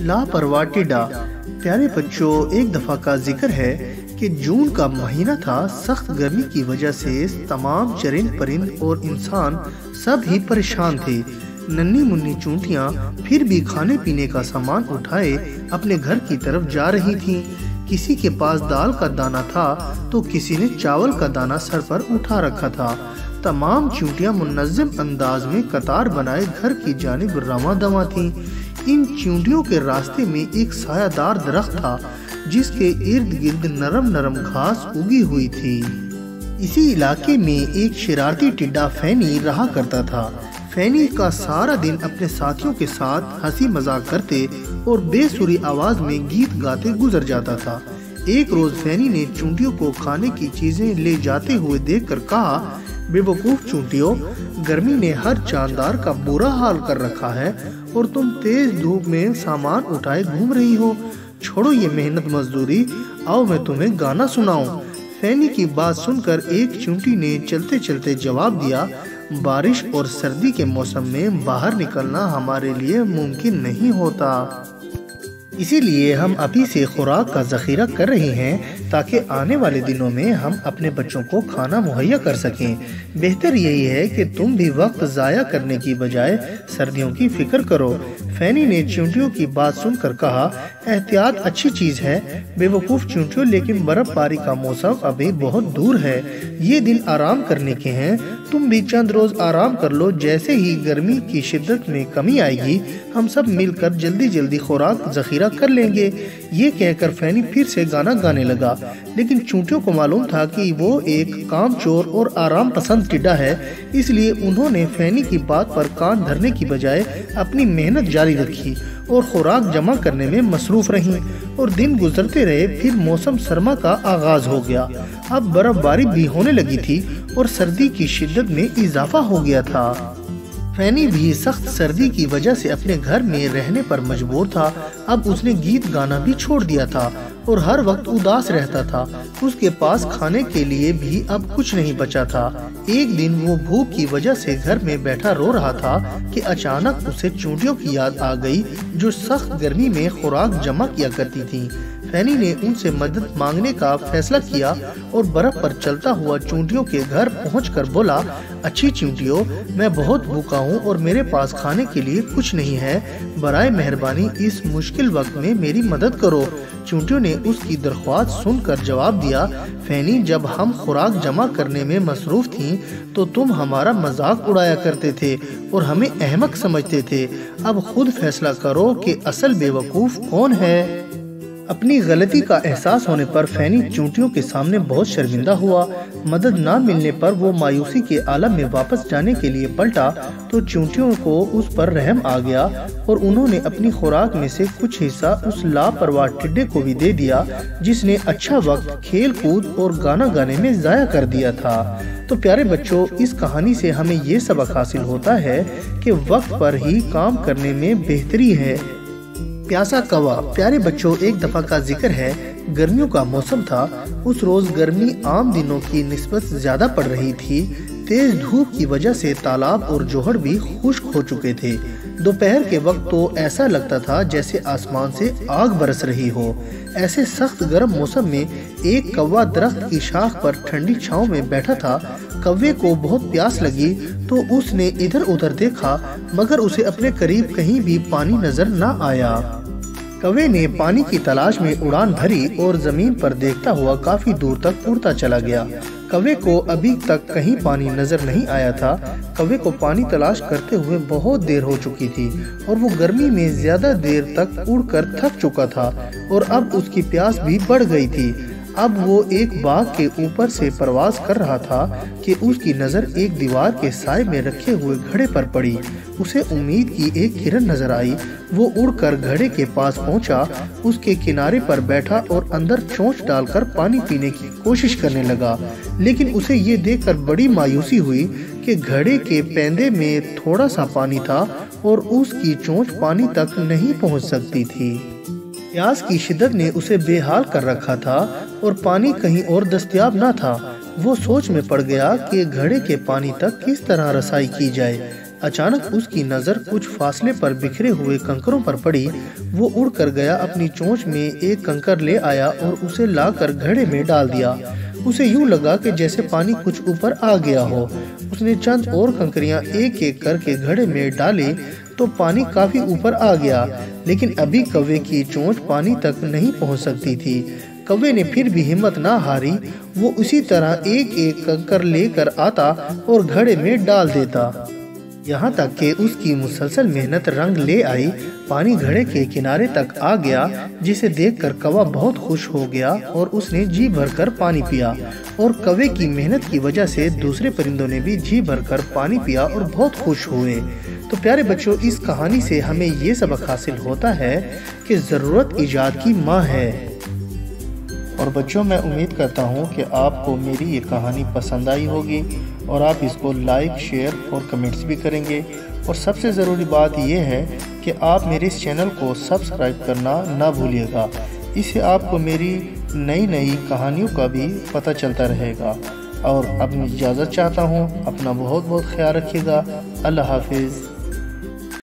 لاپرواہ ٹڈا۔ پیارے بچوں، ایک دفعہ کا ذکر ہے کہ جون کا مہینہ تھا۔ سخت گرمی کی وجہ سے تمام چرند پرند اور انسان سب ہی پریشان تھے۔ ننھی منی چونٹیاں پھر بھی کھانے پینے کا سامان اٹھائے اپنے گھر کی طرف جا رہی تھیں۔ کسی کے پاس دال کا دانہ تھا تو کسی نے چاول کا دانہ سر پر اٹھا رکھا تھا۔ تمام چونٹیاں منظم انداز میں قطار بنائے گھر کی جانب رواں دواں تھیں۔ ان چونٹیوں کے راستے میں ایک سایہ دار درخت تھا جس کے ارد گرد نرم نرم گھاس اگی ہوئی تھی۔ اسی علاقے میں ایک شرارتی ٹڈا فینی رہا کرتا تھا۔ فینی کا سارا دن اپنے ساتھیوں کے ساتھ ہنسی مذاق کرتے اور بے سری آواز میں گیت گاتے گزر جاتا تھا۔ ایک روز فینی نے چونٹیوں کو کھانے کی چیزیں لے جاتے ہوئے دیکھ کر کہا، بے وقوف چونٹیوں، گرمی نے ہر جاندار کا برا حال کر رکھا ہے اور تم تیز دھوپ میں سامان اٹھائے گھوم رہی ہو۔ چھوڑو یہ محنت مزدوری، آؤ میں تمہیں گانا سناؤں۔ فینی کی بات سن کر ایک چونٹی نے چلتے چلتے جواب دیا، بارش اور سردی کے موسم میں باہر نکلنا ہمارے لیے ممکن نہیں ہوتا، اسی لیے ہم ابھی سے خوراک کا ذخیرہ کر رہے ہیں تاکہ آنے والے دنوں میں ہم اپنے بچوں کو کھانا مہیا کر سکیں۔ بہتر یہی ہے کہ تم بھی وقت ضائع کرنے کی بجائے سردیوں کی فکر کرو۔ فینی نے چونٹیوں کی بات سن کر کہا، احتیاط اچھی چیز ہے بے وقوف چونٹیوں، لیکن برف باری کا موسم ابھی بہت دور ہے۔ یہ دن آرام کرنے کے ہیں، تم بھی چند روز آرام کر لو۔ جیسے ہی گرمی کی شدت میں کمی آئے گی ہم سب مل کر جلدی جلدی خوراک ذخیرہ کر لیں گے۔ یہ کہہ کر فینی پھر سے گانا گانے لگا، لیکن چونٹیوں کو معلوم تھا کہ وہ ایک کام چور اور آرام پسند ٹڈا ہے، اس لیے انہوں نے فینی کی بات پر کان دھرنے کی بجائے اپنی محنت جاری رکھی اور خوراک جمع کرنے میں مصروف رہیں۔ اور دن گزرتے رہے، پھر موسم سرما کا آغاز ہو گیا۔ اب برف باری بھی ہونے لگی تھی اور سردی کی شدت میں اضافہ ہو گیا تھا۔ فینی بھی سخت سردی کی وجہ سے اپنے گھر میں رہنے پر مجبور تھا۔ اب اس نے گیت گانا بھی چھوڑ دیا تھا اور ہر وقت اداس رہتا تھا۔ اس کے پاس کھانے کے لیے بھی اب کچھ نہیں بچا تھا۔ ایک دن وہ بھوک کی وجہ سے گھر میں بیٹھا رو رہا تھا کہ اچانک اسے چونٹیوں کی یاد آ گئی جو سخت گرمی میں خوراک جمع کیا کرتی تھیں۔ فینی نے ان سے مدد مانگنے کا فیصلہ کیا اور برف پر چلتا ہوا چونٹیوں کے گھر پہنچ کر بولا، اچھی چونٹیوں، میں بہت بھوکا ہوں اور میرے پاس کھانے کے لیے کچھ نہیں ہے، برائے مہربانی اس مشکل وقت میں میری مدد کرو۔ چونٹیوں نے اس کی درخواست سن کر جواب دیا، فینی، جب ہم خوراک جمع کرنے میں مصروف تھیں تو تم ہمارا مذاق اڑایا کرتے تھے اور ہمیں احمق سمجھتے تھے۔ اب خود فیصلہ کرو کہ اصل بے وقوف کون ہے۔ اپنی غلطی کا احساس ہونے پر فینی چونٹیوں کے سامنے بہت شرمندہ ہوا۔ مدد نہ ملنے پر وہ مایوسی کے عالم میں واپس جانے کے لیے پلٹا تو چونٹیوں کو اس پر رحم آ گیا اور انہوں نے اپنی خوراک میں سے کچھ حصہ اس لاپرواہ ٹڈے کو بھی دے دیا جس نے اچھا وقت کھیل کود اور گانا گانے میں ضائع کر دیا تھا۔ تو پیارے بچوں، اس کہانی سے ہمیں یہ سبق حاصل ہوتا ہے کہ وقت پر ہی کام کرنے میں بہتری ہے۔ پیاسا کوا۔ پیارے بچوں، ایک دفعہ کا ذکر ہے، گرمیوں کا موسم تھا۔ اس روز گرمی عام دنوں کی نسبت زیادہ پڑ رہی تھی۔ تیز دھوپ کی وجہ سے تالاب اور جوہر بھی خشک ہو چکے تھے۔ دوپہر کے وقت تو ایسا لگتا تھا جیسے آسمان سے آگ برس رہی ہو۔ ایسے سخت گرم موسم میں ایک کوا درخت کی شاخ پر ٹھنڈی چھاؤں میں بیٹھا تھا۔ کوے کو بہت پیاس لگی تو اس نے ادھر ادھر دیکھا، مگر اسے اپنے قریب کہیں بھی پانی نظر نہ آیا۔ کوے نے پانی کی تلاش میں اڑان بھری اور زمین پر دیکھتا ہوا کافی دور تک اڑتا چلا گیا۔ کوے کو ابھی تک کہیں پانی نظر نہیں آیا تھا۔ کوے کو پانی تلاش کرتے ہوئے بہت دیر ہو چکی تھی اور وہ گرمی میں زیادہ دیر تک اڑ کر تھک چکا تھا اور اب اس کی پیاس بھی بڑھ گئی تھی۔ اب وہ ایک باغ کے اوپر سے پرواز کر رہا تھا کہ اس کی نظر ایک دیوار کے سائے میں رکھے ہوئے گھڑے پر پڑی۔ اسے امید کی ایک کرن نظر آئی۔ وہ اڑ کر گھڑے کے پاس پہنچا، اس کے کنارے پر بیٹھا اور اندر چونچ ڈال کر پانی پینے کی کوشش کرنے لگا، لیکن اسے یہ دیکھ کر بڑی مایوسی ہوئی کہ گھڑے کے پیندے میں تھوڑا سا پانی تھا اور اس کی چونچ پانی تک نہیں پہنچ سکتی تھی۔ پیاس کی شدت نے اسے بے حال کر رکھا تھا اور پانی کہیں اور دستیاب نہ تھا۔ وہ سوچ میں پڑ گیا کہ گھڑے کے پانی تک کس طرح رسائی کی جائے۔ اچانک اس کی نظر کچھ فاصلے پر بکھرے ہوئے کنکروں پر پڑی۔ وہ اڑ کر گیا، اپنی چونچ میں ایک کنکر لے آیا اور اسے لا کر گھڑے میں ڈال دیا۔ اسے یوں لگا کہ جیسے پانی کچھ اوپر آ گیا ہو۔ اس نے چند اور کنکریاں ایک ایک کر کے گھڑے میں ڈالی تو پانی کافی اوپر آ گیا، لیکن ابھی کوے کی چونچ پانی تک نہیں پہنچ سکتی تھی۔ کوے نے پھر بھی ہمت نہ ہاری، وہ اسی طرح ایک ایک کنکر لے کر آتا اور گھڑے میں ڈال دیتا، یہاں تک کہ اس کی مسلسل محنت رنگ لے آئی۔ پانی گھڑے کے کنارے تک آ گیا، جسے دیکھ کر کوا بہت خوش ہو گیا اور اس نے جی بھر کر پانی پیا، اور کوے کی محنت کی وجہ سے دوسرے پرندوں نے بھی جی بھر کر پانی پیا اور بہت خوش ہوئے۔ تو پیارے بچوں، اس کہانی سے ہمیں یہ سبق حاصل ہوتا ہے کہ ضرورت ایجاد کی ماں ہے۔ اور بچوں، میں امید کرتا ہوں کہ آپ کو میری یہ کہانی پسند آئی ہوگی اور آپ اس کو لائک، شیئر اور کمنٹس بھی کریں گے۔ اور سب سے ضروری بات یہ ہے کہ آپ میرے اس چینل کو سبسکرائب کرنا نہ بھولیے گا، اس سے آپ کو میری نئی کہانیوں کا بھی پتہ چلتا رہے گا۔ اور اب میں اجازت چاہتا ہوں، اپنا بہت خیال رکھیے گا۔ اللہ حافظ۔